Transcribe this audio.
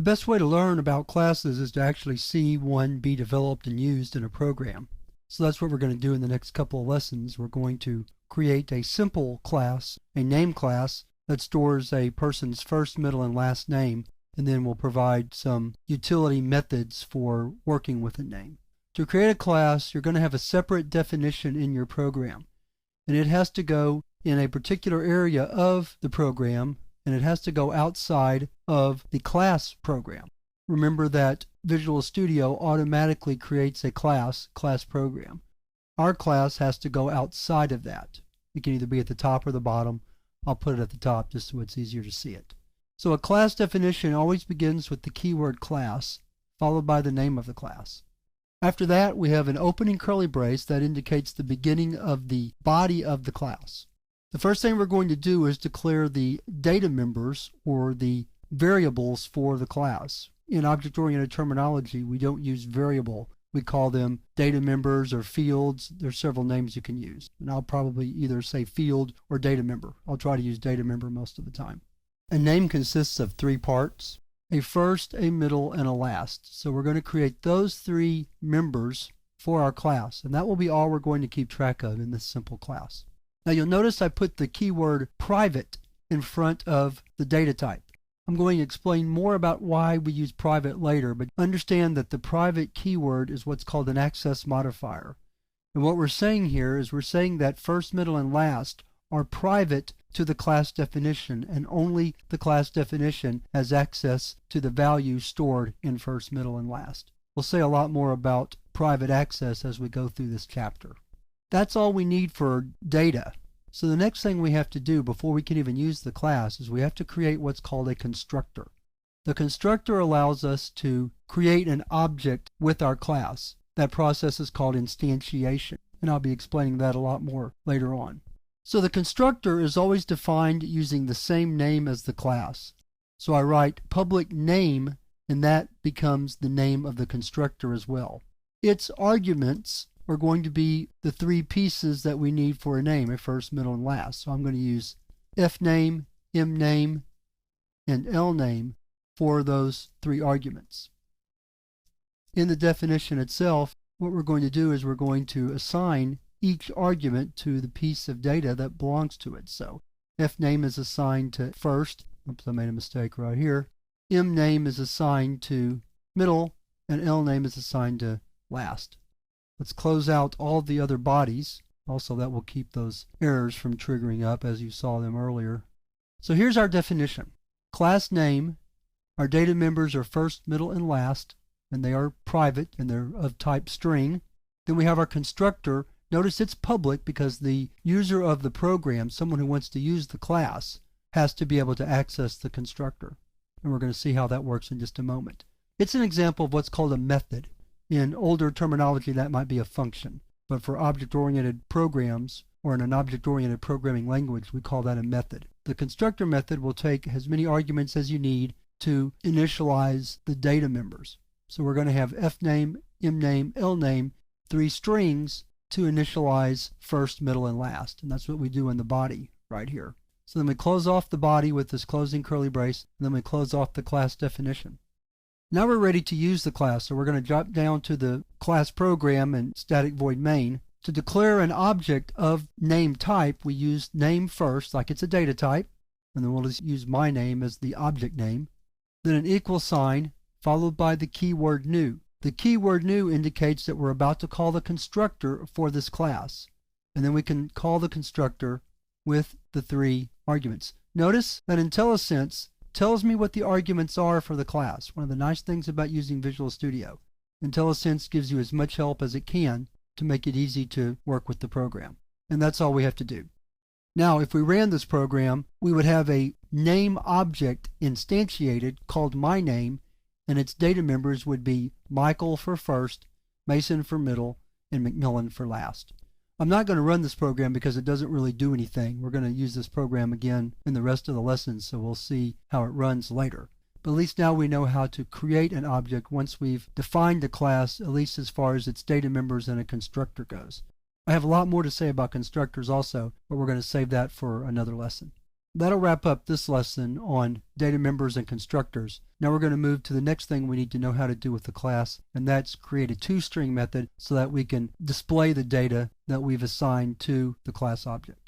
best way to learn about classes is to actually see one be developed and used in a program. So that's what we're going to do in the next couple of lessons. We're going to create a simple class, a name class, that stores a person's first, middle, and last name, and then we'll provide some utility methods for working with a name. To create a class, you're going to have a separate definition in your program, and it has to go in a particular area of the program, and it has to go outside of the class program. Remember that Visual Studio automatically creates a class program. Our class has to go outside of that. It can either be at the top or the bottom. I'll put it at the top just so it's easier to see it. So a class definition always begins with the keyword class, followed by the name of the class. After that, we have an opening curly brace that indicates the beginning of the body of the class. The first thing we're going to do is declare the data members, or the variables for the class. In object-oriented terminology, we don't use variable. We call them data members or fields. There's several names you can use. And I'll probably either say field or data member. I'll try to use data member most of the time. A name consists of three parts: a first, a middle, and a last. So we're going to create those three members for our class, and that will be all we're going to keep track of in this simple class. Now you'll notice I put the keyword private in front of the data type. I'm going to explain more about why we use private later, but understand that the private keyword is what's called an access modifier. And what we're saying here is we're saying that first, middle, and last are private to the class definition, and only the class definition has access to the value stored in first, middle, and last. We'll say a lot more about private access as we go through this chapter. That's all we need for data. So the next thing we have to do before we can even use the class is we have to create what's called a constructor. The constructor allows us to create an object with our class. That process is called instantiation, and I'll be explaining that a lot more later on. So the constructor is always defined using the same name as the class. So I write public name, and that becomes the name of the constructor as well. Its arguments are going to be the three pieces that we need for a name, a first, middle, and last. So I'm going to use fname, mname, and lname for those three arguments. In the definition itself, what we're going to do is we're going to assign each argument to the piece of data that belongs to it. So fname is assigned to first. Oops, I made a mistake right here. Mname is assigned to middle, and lname is assigned to last. Let's close out all the other bodies. Also, that will keep those errors from triggering up as you saw them earlier. So here's our definition. Class name, our data members are first, middle, and last, and they are private and they're of type string. Then we have our constructor. Notice it's public because the user of the program, someone who wants to use the class, has to be able to access the constructor. And we're going to see how that works in just a moment. It's an example of what's called a method. In older terminology, that might be a function. But for object-oriented programs, or in an object-oriented programming language, we call that a method. The constructor method will take as many arguments as you need to initialize the data members. So we're going to have fname, mname, lname, three strings to initialize first, middle, and last. And that's what we do in the body right here. So then we close off the body with this closing curly brace, and then we close off the class definition. Now we're ready to use the class, so we're going to drop down to the class program and static void main. To declare an object of name type, we use name first, like it's a data type, and then we'll just use my name as the object name. Then an equal sign, followed by the keyword new. The keyword new indicates that we're about to call the constructor for this class, and then we can call the constructor with the three arguments. Notice that IntelliSense tells me what the arguments are for the class. One of the nice things about using Visual Studio. IntelliSense gives you as much help as it can to make it easy to work with the program. And that's all we have to do. Now, if we ran this program, we would have a name object instantiated called myName, and its data members would be Michael for first, Mason for middle, and McMillan for last. I'm not going to run this program because it doesn't really do anything. We're going to use this program again in the rest of the lessons, so we'll see how it runs later. But at least now we know how to create an object once we've defined the class, at least as far as its data members and a constructor goes. I have a lot more to say about constructors also, but we're going to save that for another lesson. That'll wrap up this lesson on data members and constructors. Now we're going to move to the next thing we need to know how to do with the class, and that's create a toString method so that we can display the data that we've assigned to the class object.